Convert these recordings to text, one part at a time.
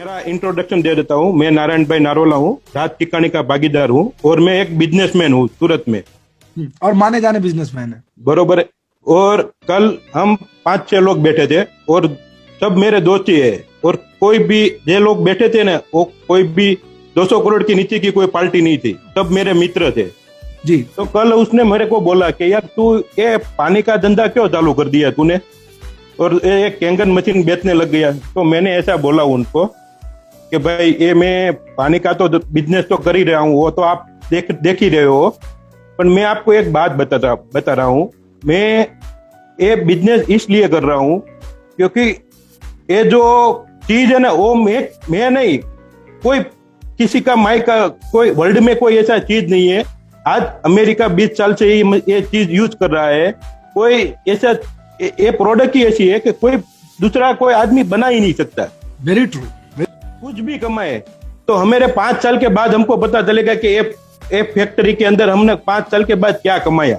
मेरा इंट्रोडक्शन दे देता हूँ। मैं नारायण भाई नारोला हूँ, राज टिकाणी का भागीदार हूँ और मैं एक बिजनेसमैन हूँ सूरत में। और माने जाने बिजनेसमैन है। बरोबर है। और कल हम 5-6 लोग बैठे थे और सब मेरे दोस्त ही है। और कोई भी जे लोग बैठे थे ना, वो कोई भी 200 करोड़ के नीचे की कोई पार्टी नहीं थी, सब मेरे मित्र थे जी। तो कल उसने मेरे को बोला कि यार तू ये पानी का धंधा क्यों चालू कर दिया तूने, और एक कैंगन मशीन बेचने लग गया। तो मैंने ऐसा बोला उनको कि भाई ये मैं पानी का तो बिजनेस तो कर ही रहा हूँ, वो तो आप देख ही रहे हो, पर मैं आपको एक बात बता रहा हूँ। मैं ये बिजनेस इसलिए कर रहा हूँ क्योंकि ये जो चीज है ना, वो मैं नहीं, कोई किसी का माई का कोई वर्ल्ड में कोई ऐसा चीज नहीं है। आज अमेरिका 20 साल से ही ये चीज यूज कर रहा है। कोई ऐसा ये प्रोडक्ट ही ऐसी है कि कोई दूसरा कोई आदमी बना ही नहीं सकता। Very true. कुछ भी कमाए तो हमारे 5 साल के बाद हमको पता चलेगा कि ये फैक्ट्री के अंदर हमने 5 साल के बाद क्या कमाया।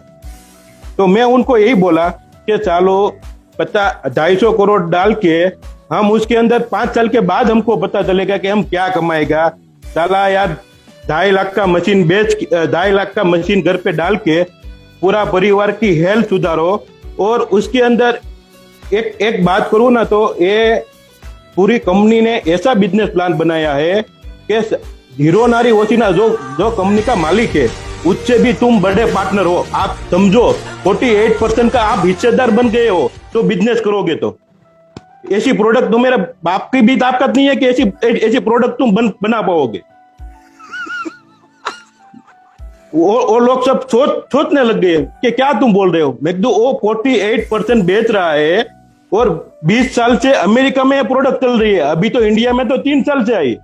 तो मैं उनको यही बोला कि चलो 250 करोड़ डाल के हम उसके अंदर 5 साल के बाद हमको पता चलेगा कि हम क्या कमाएगा। चला यार 2.5 लाख का मशीन 2.5 लाख का मशीन घर पे डाल के पूरा परिवार की हेल्थ सुधारो। और उसके अंदर एक बात करूं ना, तो ये पूरी कंपनी ने ऐसा बिजनेस प्लान बनाया है कि हीरो नारी ओसिना जो कंपनी का मालिक है, उससे भी तुम बड़े पार्टनर हो। आप समझो 48% का आप हिस्सेदार बन गए हो तो बिजनेस करोगे। तो ऐसी प्रोडक्ट तुम्हारे बाप की भी ताकत नहीं है कि ऐसी प्रोडक्ट तुम बना पाओगे। वो लोग सब सोचने लग गए कि क्या तुम बोल रहे हो। मैं वो 48% बेच रहा है और 20 साल से अमेरिका में ये प्रोडक्ट चल रही है, अभी तो इंडिया में तो 3 साल से आई।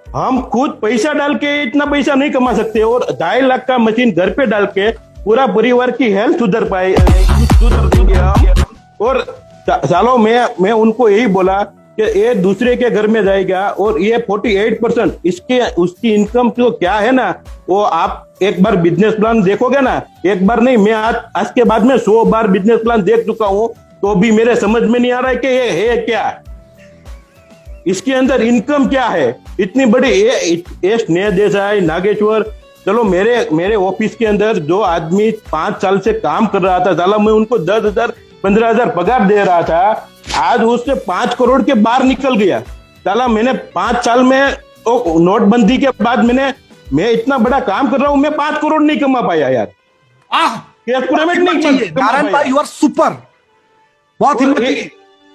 हम खुद पैसा डाल के इतना पैसा नहीं कमा सकते और 2.5 लाख का मशीन घर पे डाल के पूरा परिवार की हेल्थ सुधर देंगे हम। और सालों मैं उनको यही बोला कि ये दूसरे के घर में जाएगा और ये 48% उसकी इनकम तो क्या है ना, वो आप एक बार बिजनेस प्लान देखोगे ना, एक बार नहीं, मैं आज के बाद में 100 बार बिजनेस प्लान देख चुका हूं, तो भी मेरे समझ में नहीं आ रहा है कि ये है क्या, इसके अंदर इनकम क्या है इतनी बड़ी। ये स्नेह देसाई, नागेश्वर, चलो मेरे ऑफिस के अंदर जो आदमी 5 साल से काम कर रहा था, साला मैं उनको 10,000 15,000 पगार दे रहा था, आज उससे 5 करोड़ के बाहर निकल गया। साला मैंने 5 साल में नोटबंदी के बाद मैं इतना बड़ा काम कर रहा हूं, मैं 5 करोड़ नहीं कमा पाया यार। नारायण भाई यू आर सुपर, बहुत हिम्मत।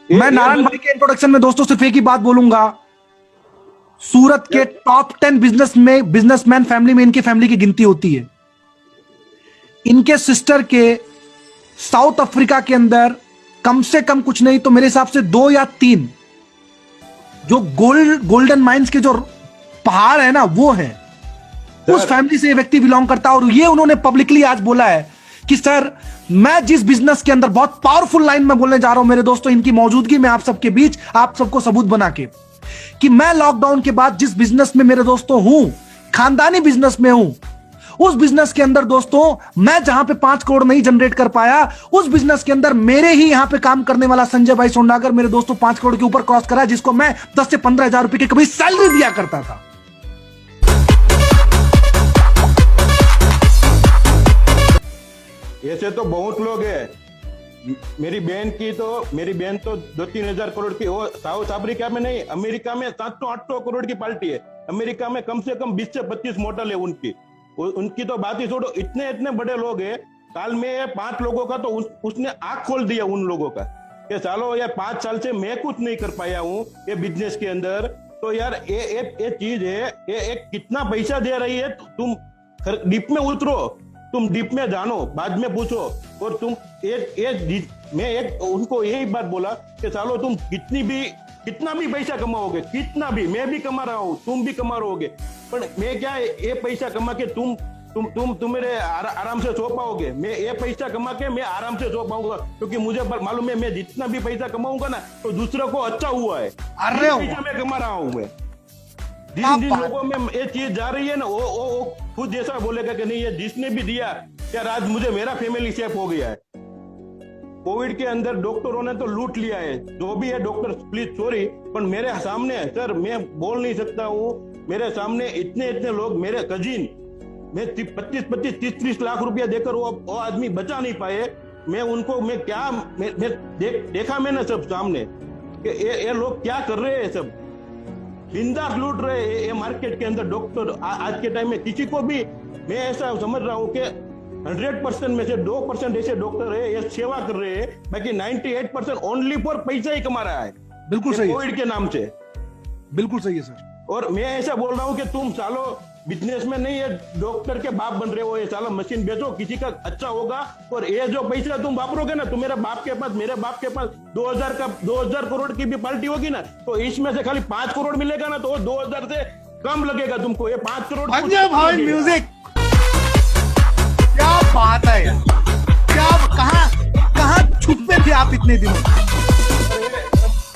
मैं नारायण भाई के इंट्रोडक्शन में दोस्तों सिर्फ एक ही बात बोलूंगा, सूरत के टॉप 10 बिजनेसमैन फैमिली में इनकी फैमिली की गिनती होती है। इनके सिस्टर के साउथ अफ्रीका के अंदर कम से कम कुछ नहीं तो मेरे हिसाब से 2 या 3 जो गोल्डन माइंस के जो पहाड़ है ना, वो है, उस फैमिली से ये व्यक्ति बिलोंग करता है। और ये उन्होंने पब्लिकली आज बोला है कि सर मैं जिस बिजनेस के अंदर, बहुत पावरफुल लाइन में बोलने जा रहा हूं मेरे दोस्तों, इनकी मौजूदगी में आप सबके बीच, आप सबको सबूत बना के, कि मैं लॉकडाउन के बाद जिस बिजनेस में मेरे दोस्तों हूं, खानदानी बिजनेस में हूं, उस बिजनेस के अंदर दोस्तों मैं जहां पे 5 करोड़ नहीं जनरेट कर पाया, उस बिजनेस के अंदर मेरे ही यहां पे काम करने वाला संजय भाई सोंडागर मेरे दोस्तों 5 करोड़ के ऊपर क्रॉस करा, जिसको मैं 10 से 15,000 रुपए की कभी सैलरी दिया करता था। ऐसे तो बहुत लोग हैं। मेरी बहन तो 2-3 हजार करोड़ की, वो साउथ अफ्रीका में नहीं, अमेरिका में 700-800 करोड़ की पार्टी है। अमेरिका में कम से कम 20 से 25 मॉडल है उनकी तो बात ही छोड़ो। इतने बड़े लोग हैं। काल में 5 लोगों का तो उसने आंख खोल दिया उन लोगों का कि सालो यार 5 साल से मैं कुछ नहीं कर पाया हूँ ये बिजनेस के अंदर। तो यार ये चीज है, ये कितना पैसा दे रही है, तुम डीप में उतरो, तुम डीप में जानो, बाद में पूछो। और तुम मैं उनको यही बात बोला कि सालो तुम कितना भी पैसा कमाओगे, कितना भी, मैं भी कमा रहा हूँ, तुम भी कमा रहोगे, पर मैं क्या ये पैसा कमा के तुम मेरे आराम से सो पाओगे। मैं ये पैसा कमा के मैं आराम से सो पाऊंगा, क्योंकि मुझे मालूम है मैं जितना भी पैसा कमाऊंगा ना, तो दूसरों को अच्छा हुआ है। पैसा मैं कमा रहा हूँ। मैं जिन लोगों में ये चीज जा रही है ना, वो खुद जैसा बोलेगा कि नहीं, ये जिसने भी दिया यार आज मुझे मेरा फैमिली सेफ हो गया है। कोविड के अंदर डॉक्टरों ने तो लूट लिया है, जो भी है डॉक्टर प्लीज सॉरी, पर मेरे सामने सर मैं बोल नहीं सकता हूँ, मेरे सामने इतने इतने लोग, मेरे कजिन, मैं 25-25 30-30 लाख रुपया देकर वो आदमी बचा नहीं पाए। मैं उनको मैं क्या मैं देखा मैंने सब सामने कि ये लोग क्या कर रहे हैं, सब बिंदास लूट रहे हैं ये मार्केट के अंदर डॉक्टर। आज के टाइम में किसी को भी मैं ऐसा समझ रहा हूँ कि 100% में से 2% ऐसे डॉक्टर है ये सेवा कर रहे हैं, बाकी 98% ओनली फॉर पैसा ही कमा रहा है। बिल्कुल सही है, कोविड के नाम से। बिल्कुल सही है सर। और मैं ऐसा बोल रहा हूँ कि तुम सालो बिजनेस में नहीं है, डॉक्टर के बाप बन रहे हो, ये साला मशीन बेचो, किसी का अच्छा होगा। और ये जो पैसा तुम वापरोगे ना, तो मेरे बाप के पास, मेरे बाप के पास 2000 करोड़ की भी पार्टी होगी ना, तो इसमें से खाली 5 करोड़ मिलेगा ना, तो वो 2000 से कम लगेगा तुमको। ये 5 करोड़ अजय भाई म्यूजिक, क्या बात है यार, क्या कहाँ छुपे थे आप इतने दिनों?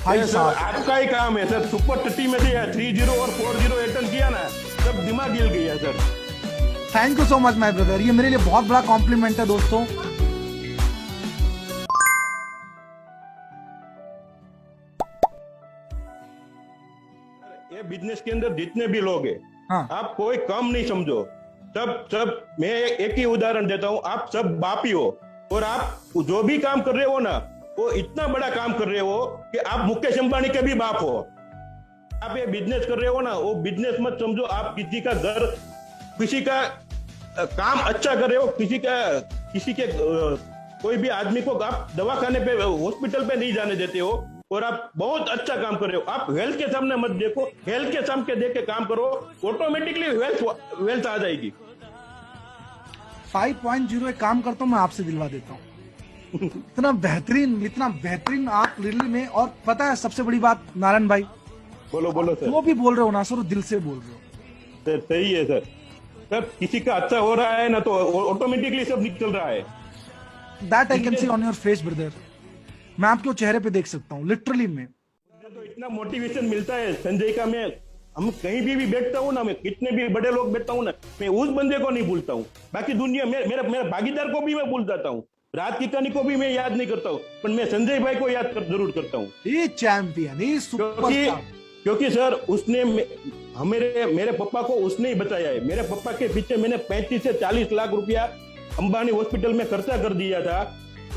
भाई साहब आपका ही काम है सर, सुपर टट्टी में से 30 और 40 अटेंड किया ना, सब दिमाग हिल गया sir. Thank you so much my brother, ये मेरे लिए बहुत बड़ा कॉम्प्लीमेंट है दोस्तों। ये बिजनेस के अंदर जितने भी लोग हैं, हाँ। आप कोई कम नहीं समझो, सब मैं एक ही उदाहरण देता हूँ, आप सब बाप ही हो, और आप जो भी काम कर रहे हो ना, वो इतना बड़ा काम कर रहे हो कि आप मुकेश अंबानी के भी बाप हो। आप ये बिजनेस कर रहे हो ना, वो बिजनेस मत समझो आप किसी का घर, किसी का काम अच्छा कर रहे हो, किसी के कोई भी आदमी को आप दवाखाने पे, हॉस्पिटल पे नहीं जाने देते हो, और आप बहुत अच्छा काम कर रहे हो। आप हेल्थ के सामने मत देखो, हेल्थ के सामने देख के काम करो, ऑटोमेटिकली वेल्थ आ जाएगी। 5.0 एक काम करता हूँ, मैं आपसे दिलवा देता हूँ। इतना बेहतरीन आप रियली में। और पता है सबसे बड़ी बात नारायण भाई, बोलो सर। वो भी बोल रहे हो ना सर, वो दिल से बोल रहे हो सर। सही है सर, किसी का अच्छा हो रहा है ना, तो ऑटोमेटिकली सब निकल रहा है। That I can see on your face brother, मैं आपके चेहरे पे देख सकता हूँ लिटरली में। मुझे तो इतना मोटिवेशन मिलता है संजय का, मैं हम कहीं भी बैठता हूँ ना, मैं कितने भी बड़े लोग बैठता हूँ ना, मैं उस बंदे को नहीं भूलता हूँ, बाकी दुनिया मेरे भागीदार को भी मैं भूल जाता हूँ, रात की कहानी को भी मैं याद नहीं करता हूँ, पर मैं संजय भाई को याद जरूर करता हूँ। ये चैंपियन, ये सुपरस्टार। क्योंकि सर उसने मेरे पापा को उसने ही बचाया है। मेरे पापा के पीछे मैंने 35 से 40 लाख रुपया अंबानी हॉस्पिटल में खर्चा कर दिया था।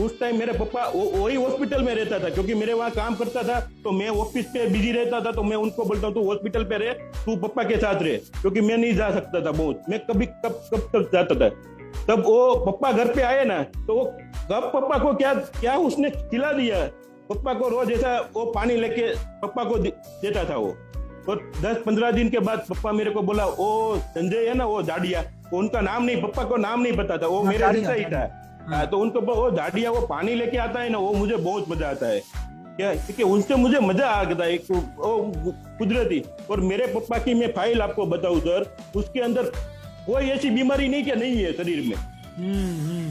उस टाइम मेरे पापा वही हॉस्पिटल में रहता था, क्योंकि मेरे वहां काम करता था, तो मैं ऑफिस पे बिजी रहता था, तो मैं उनको बोलता हूँ तू हॉस्पिटल पे रहे, तू पापा के साथ रहे, क्योंकि मैं नहीं जा सकता था बहुत, मैं कब तक जाता था। तब वो पापा घर पे आए ना, तो वो कब पापा को क्या उसने खिला दिया। पापा को रोज ऐसा वो पानी लेके पापा को देता था वो। और 10-15 दिन के बाद पापा मेरे को बोला, वो संजय है ना, वो जाडिया, उनका नाम नहीं, पापा को नाम नहीं पता था, वो मेरा रिश्ता ही था। तो उनको वो जाडिया वो पानी लेके आता है ना, वो मुझे बहुत मजा आता है, क्या, क्योंकि उनसे मुझे मजा आ गया था, एक कुदरती। और मेरे पापा की मैं फाइल आपको बताऊं सर, उसके अंदर कोई ऐसी बीमारी नहीं क्या नहीं है शरीर में।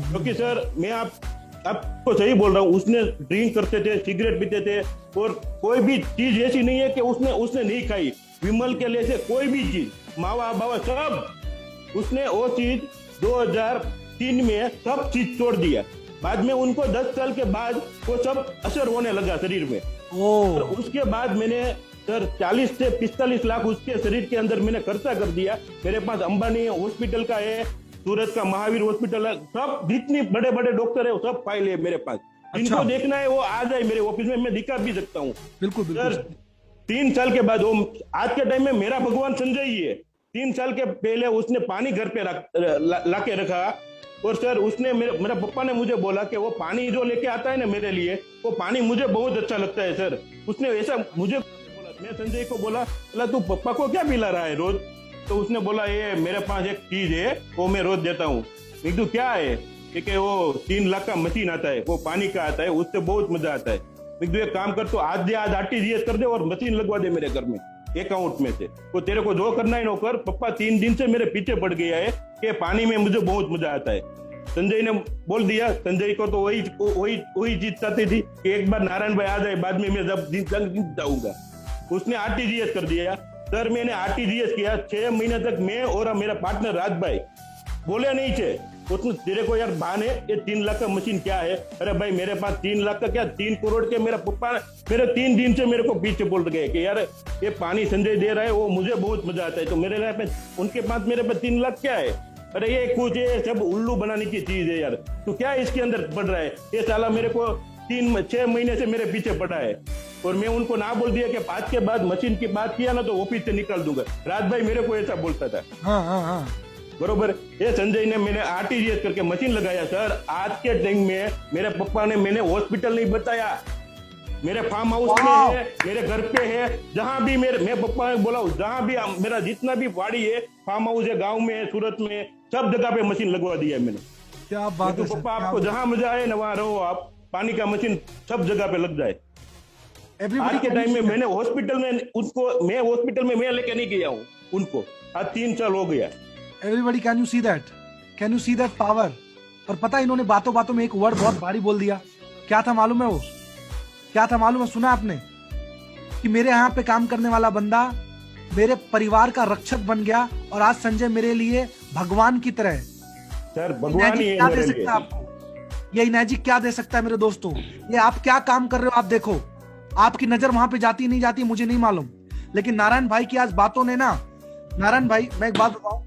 क्योंकि सर मैं आपको सही बोल रहा हूँ, उसने ड्रिंक करते थे, सिगरेट पीते थे, और कोई भी चीज ऐसी नहीं है कि उसने नहीं खाई। विमल के लिए से कोई भी चीज, मावा बावा सब, उसने वो चीज 2003 में सब चीज छोड़ दिया। बाद में उनको 10 साल के बाद वो सब असर होने लगा शरीर में। और उसके बाद मैंने सर 40 से 45 लाख उसके शरीर के अंदर मैंने खर्चा कर दिया। मेरे पास अंबानी हॉस्पिटल का है, सूरत का महावीर हॉस्पिटल है, सब जितने बड़े बड़े डॉक्टर है वो सब फाइल है मेरे पास। जिनको देखना है वो आ जाए मेरे ऑफिस में, मैं दिखा भी सकता हूँ। बिल्कुल सर 3 साल के बाद, वो आज के टाइम में मेरा भगवान संजय ही है। 3 साल के पहले उसने पानी घर पे ला के रखा, और सर उसने मेरा पापा ने मुझे बोला कि वो पानी जो लेके आता है ना मेरे लिए, वो पानी मुझे बहुत अच्छा लगता है सर। उसने ऐसा मुझे बोला, मैं संजय को बोला तू पापा को क्या पिला रहा है रोज? तो उसने बोला ये मेरे पास एक चीज है वो मैं रोज देता हूँ। मैं कहूँ क्या है? कि वो 3 लाख का मशीन आता है, वो पानी का आता है, उससे बहुत मजा आता है। मैं कहूँ एक काम कर, तो आज RTGS कर दे और मशीन लगवा दे मेरे घर में अकाउंट में से, तो तेरे को जो करना है ना कर। पापा 3 दिन से मेरे पीछे पड़ गया है कि पानी में मुझे बहुत मजा आता है। संजय ने बोल दिया, संजय को तो वही चीज चाहती थी कि एक बार नारायण भाई आ जाए, बाद में मैं जब जाऊंगा। उसने RTGS कर दिया सर। मैंने RTGS किया 6 महीने तक, मैं और मेरा पार्टनर राज भाई बोले नहीं थे, उसने तेरे को यार भान है ये 3 लाख का मशीन क्या है? अरे भाई मेरे पास 3 लाख का क्या 3 करोड़ के, मेरा पप्पा मेरे 3 दिन से मेरे को पीछे बोल गए कि यार ये पानी संजय दे रहा है, वो मुझे बहुत मजा आता है, तो मेरे लिए उनके पास मेरे पास 3 लाख क्या है? अरे ये कुछ ये सब उल्लू बनाने की चीज है यार, तो क्या इसके अंदर पड़ रहा है? ये साला मेरे को 6 महीने से मेरे पीछे पड़ा है, और मैं उनको ना बोल दिया कि 5 के बाद मशीन की बात किया ना तो ऑफिस से निकाल दूंगा। राज भाई मेरे को ऐसा बोलता था। हाँ। बरोबर। ये संजय ने मैंने आरटीजीएस करके मशीन लगाया सर। आज के टाइम में मेरे पापा ने, मैंने हॉस्पिटल नहीं बताया, मेरे फार्म हाउस में है, मेरे घर पे है, जहां भी मैं पापा ने बोला जहां भी मेरा जितना भी वाड़ी है, फार्म हाउस है, गांव में है, सूरत में, सब जगह पे मशीन लगवा दिया है मैंने। क्या बात है तो पापा आपको जहां मजा आए ना वहां रहो आप, पानी का मशीन सब जगह पे लग जाए। आज के टाइम में मैंने हॉस्पिटल में उसको, मैं हॉस्पिटल में मैं लेके नहीं गया हूँ उनको, आज 3 साल हो गया। Everybody can you see that, can you see that power? और पता है इन्होंने बातों बातों में एक वर्ड बहुत भारी बोल दिया। क्या था मालूम है वो? क्या था मालूम है? सुना आपने कि मेरे यहाँ पे काम करने वाला बंदा मेरे परिवार का रक्षक बन गया, और आज संजय मेरे लिए भगवान की तरह है। सर भगवान ही क्या दे सकता है आपको? ये इनर्जी क्या दे सकता है मेरे दोस्तों? ये आप क्या काम कर रहे हो आप देखो। आपकी नजर वहां पे जाती नहीं जाती मुझे नहीं मालूम, लेकिन नारायण भाई की आज बातों ने ना, नारायण भाई मैं एक बात बताऊं,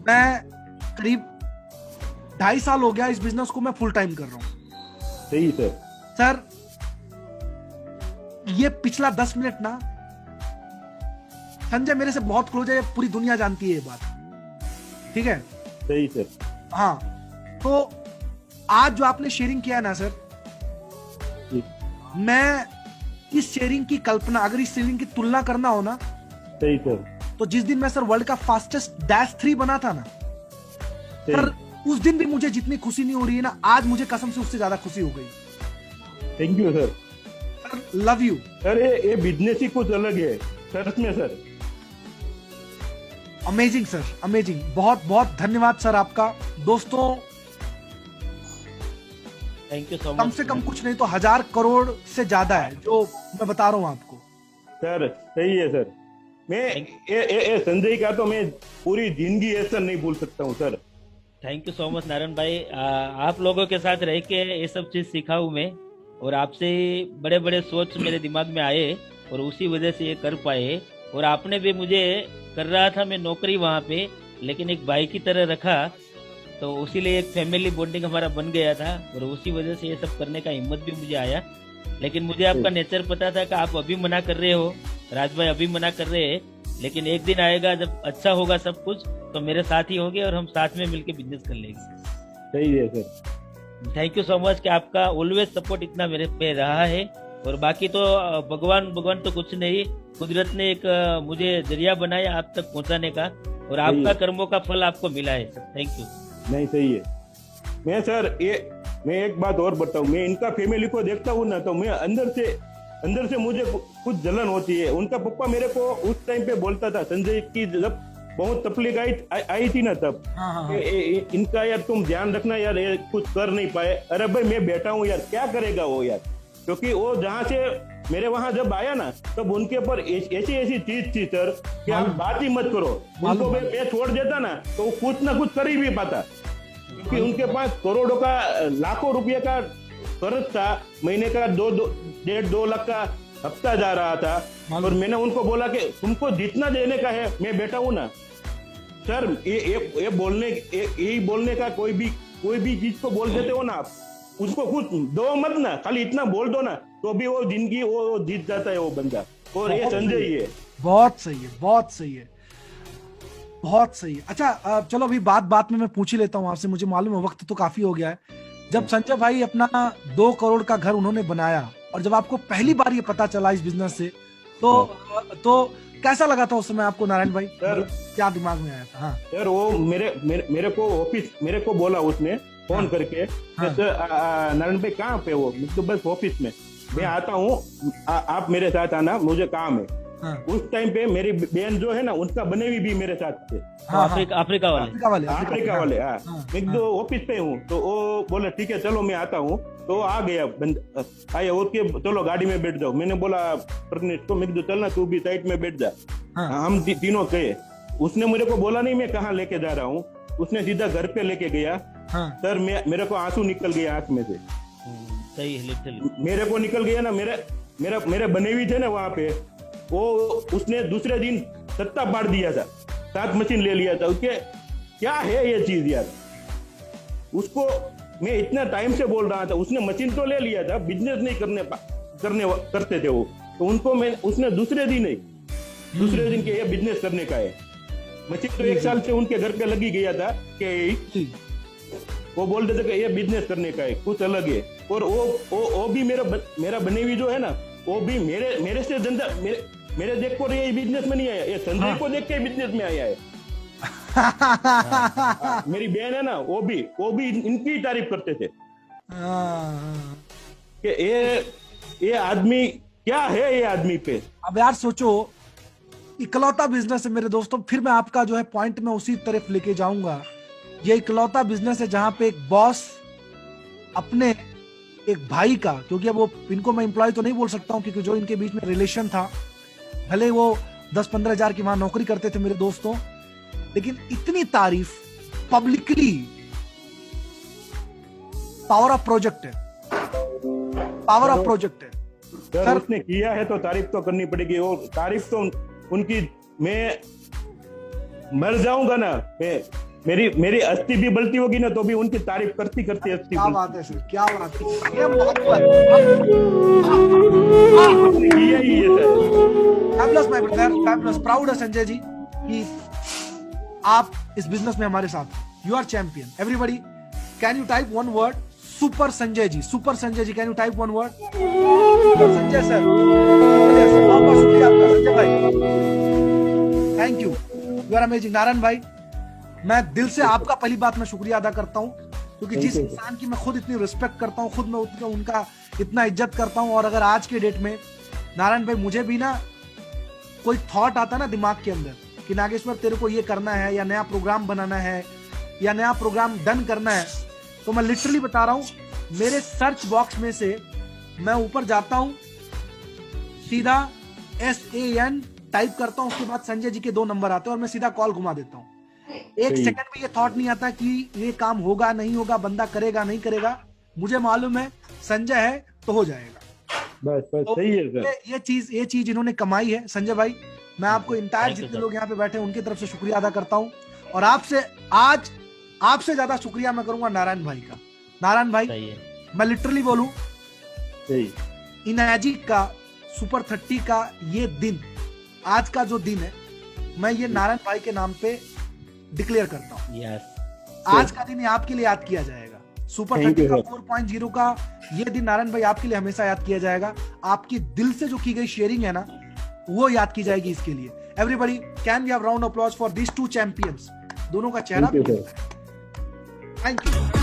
मैं करीब 2.5 साल हो गया इस बिजनेस को मैं फुल टाइम कर रहा हूं। सही सर ये पिछला 10 मिनट ना, संजय मेरे से बहुत क्लोज है, पूरी दुनिया जानती है ये बात, ठीक है? सही सर। हाँ, तो आज जो आपने शेयरिंग किया ना सर, मैं इस शेयरिंग की कल्पना, अगर इस शेयरिंग की तुलना करना हो ना, सही सर, तो जिस दिन मैं सर वर्ल्ड का फास्टेस्ट -3 बना था ना सर, उस दिन भी मुझे जितनी खुशी नहीं हो रही है ना, आज मुझे कसम से उससे ज्यादा खुशी हो गई। Thank you sir. Love you sir. ये बिजनेस ही कुछ अलग है सर में सर। Amazing sir, amazing. बहुत बहुत धन्यवाद सर आपका। दोस्तों थैंक यू सो मच। कम से कम कुछ नहीं तो 1000 करोड़ से ज्यादा है जो मैं बता रहा हूं आपको। सर सही है सर। मैं ये संजय का तो मैं पूरी जिंदगी ऐसा नहीं भूल सकता हूँ sir. Thank you so much Narayan भाई। आप लोगों के साथ रह के ये सब चीज़ सीखा हूँ मैं, और आपसे बड़े बड़े सोच मेरे दिमाग में आए और उसी वजह से ये कर पाए। और आपने भी मुझे, कर रहा था मैं नौकरी वहाँ पे, लेकिन एक भाई की तरह रखा, तो उसी लिए एक फैमिली बॉन्डिंग हमारा बन गया था, और उसी वजह से ये सब करने का हिम्मत भी मुझे आया। लेकिन मुझे आपका नेचर पता था कि आप अभी मना कर रहे हो, राज भाई अभी मना कर रहे हैं, लेकिन एक दिन आएगा जब अच्छा होगा सब कुछ, तो मेरे साथ ही होंगे और हम साथ में मिलके बिजनेस कर लेंगे। सही है sir. Thank you so much कि आपका ऑलवेज सपोर्ट इतना मेरे पे रहा है। और बाकी तो भगवान तो कुछ नहीं, कुदरत ने एक मुझे जरिया बनाया आप तक पहुंचाने का, और आपका कर्मों का फल आपको मिला है सर। Thank you. नहीं सही है। मैं एक बात और बताऊं, मैं इनका फैमिली को देखता हूँ ना, तो मैं अंदर से मुझे कुछ जलन होती है। उनका पप्पा मेरे को उस टाइम पे बोलता था, संजय की जब बहुत तकलीफ आई थी ना तब, इनका यार तुम ध्यान रखना यार, ये कुछ कर नहीं पाए। अरे भाई मैं बैठा हूँ यार, क्या करेगा वो यार, क्योंकि वो जहाँ से मेरे वहां जब आया ना, तब उनके ऊपर ऐसी चीज थी सर कि आप बात ही मत करो। उनको मैं छोड़ देता ना तो वो कुछ ना कुछ कर ही भी पाता, क्योंकि उनके पास करोड़ों का, लाखों रुपये का कर्ज था, महीने का 1.5-2 लाख का हफ्ता जा रहा था। और मैंने उनको बोला कि तुमको जितना देने का है मैं बैठा हूं ना सर। ये बोलने का कोई भी चीज को बोल देते हो ना आप, उसको कुछ दो मत ना, खाली इतना बोल दो ना, तो भी वो जिंदगी वो जीत जाता है वो बंदा। और ये संजय ही है। बहुत सही है, बहुत सही है, बहुत सही है। अच्छा चलो अभी बात में मैं पूछ ही लेता हूँ आपसे, मुझे मालूम है वक्त तो काफी हो गया है। जब संजय भाई अपना 2 करोड़ का घर उन्होंने बनाया, और जब आपको पहली बार ये पता चला इस बिजनेस से, तो कैसा लगा था उस समय आपको नारायण भाई? सर क्या दिमाग में आया था? हाँ सर, वो मेरे को बोला उसने फोन करके, नारायण भाई कहाँ पे हो? तो बस ऑफिस में मैं आता हूँ, आप मेरे साथ आना, मुझे काम है। उस टाइम पे मेरी बहन जो है ना, उनका बनेवी भी मेरे साथ थे। अफ्रीका वाले। मैं तो ऑफिस पे हूँ, तो वो बोला ठीक है चलो मैं आता हूँ। तो आ गया आया, ओके चलो गाड़ी में बैठ जाओ। मैंने बोला प्रज्ञेश को, मैं चलना तू भी साइड में बैठ जा। हम तीनों गए। उसने मेरे को बोला नहीं मैं कहाँ लेके जा रहा हूँ, उसने सीधा घर पे लेके गया हाँ सर। मेरे को आंसू निकल गया आंख में से, सही है, लिटरली। मेरे को निकल गया ना। मेरे बने हुए थे ना वहां पे, वो उसने दूसरे दिन सत्ता पाड़ दिया था, 7 मशीन ले लिया था उसके। क्या है ये चीज यार? उसको मैं इतना टाइम से बोल रहा था, उसने मशीन तो ले लिया था, बिजनेस नहीं करते थे वो, तो उनको उसने दूसरे दिन के ये बिजनेस करने का है। मशीन तो 1 साल से उनके घर पे लगी गया था कि वो बोलते थे कि ये बिजनेस करने का है, कुछ अलग है। और वो भी मेरा बने हुई जो है ना, वो भी मेरे से धंधा मेरे देख कर ये बिजनेस में नहीं आया, ये संजय को देख के बिजनेस में आया है। मेरी बहन है ना, वो भी इनकी तारीफ करते थे कि ये आदमी क्या है, ये आदमी पे। अब यार सोचो, इकलौता बिजनेस है मेरे दोस्तों। फिर मैं आपका जो है पॉइंट में उसी तरफ लेके जाऊंगा। ये इकलौता बिजनेस है जहां पे एक बॉस अपने एक भाई का, क्योंकि अब वो इनको मैं एम्प्लॉय तो नहीं बोल सकता हूं, क्योंकि जो इनके बीच में रिलेशन था, भले वो 10-15 हजार की वहां नौकरी करते थे मेरे दोस्तों, लेकिन इतनी तारीफ पब्लिकली, पावर ऑफ प्रोजेक्ट है, पावर ऑफ प्रोजेक्ट है सर। उसने किया है तो तारीफ तो करनी पड़ेगी। वो तारीफ तो उनकी, मैं मर जाऊंगा ना, मेरी अस्थि भी बलती होगी ना, तो भी उनकी तारीफ करती अस्थि। क्या बात है सर, क्या बात है, ये मोहब्बत। किया ही है sir. Fabulous my brother, fabulous. Proud है संजय जी कि आप इस बिजनेस में हमारे साथ। You are champion. Everybody can you type one word, super Sanjay ji, super Sanjay ji, can you type one word? Sanjay sir, बहुत बहुत शुक्रिया आपका संजय भाई, thank you, you are amazing. Narayan भाई, मैं दिल से आपका पहली बात मैं शुक्रिया अदा करता हूं, क्योंकि जिस इंसान की मैं खुद इतनी रिस्पेक्ट करता हूं, खुद मैं उनका इतना इज्जत करता हूं, और अगर आज के डेट में नारायण भाई मुझे भी ना कोई थॉट आता ना दिमाग के अंदर कि नागेश्वर तेरे को ये करना है, या नया प्रोग्राम बनाना है, या नया प्रोग्राम डन करना है, तो मैं लिटरली बता रहा हूं, मेरे सर्च बॉक्स में से मैं ऊपर जाता हूं, सीधा SAN टाइप करता हूं, उसके बाद संजय जी के 2 नंबर आते हैं और मैं सीधा कॉल घुमा देता हूं। एक सेकंड भी ये थॉट नहीं आता कि ये काम होगा नहीं होगा, बंदा करेगा नहीं करेगा। मुझे मालूम है संजय है तो हो जाएगा। बस तो सही है सर। ये चीज इन्होंने कमाई है संजय भाई। मैं आपको इंटायर जितने लोग यहाँ पे बैठे हैं उनकी तरफ से शुक्रिया अदा करता हूँ, और आपसे ज्यादा शुक्रिया मैं करूंगा नारायण भाई का। नारायण भाई, मैं लिटरली बोलूं, इनर्जी का सुपर 30 का ये दिन, आज का जो दिन है, मैं ये नारायण भाई के नाम पे डिक्लेयर करता हूँ। आज का दिन आपके लिए याद किया जाएगा। सुपर 30 का 4.0 का ये दिन नारायण भाई आपके लिए हमेशा याद किया जाएगा। आपकी दिल से जो की गई शेयरिंग है ना, वो याद की जाएगी इसके लिए। Everybody can we have round of applause for these 2 champions. दोनों का चेहरा, थैंक यू।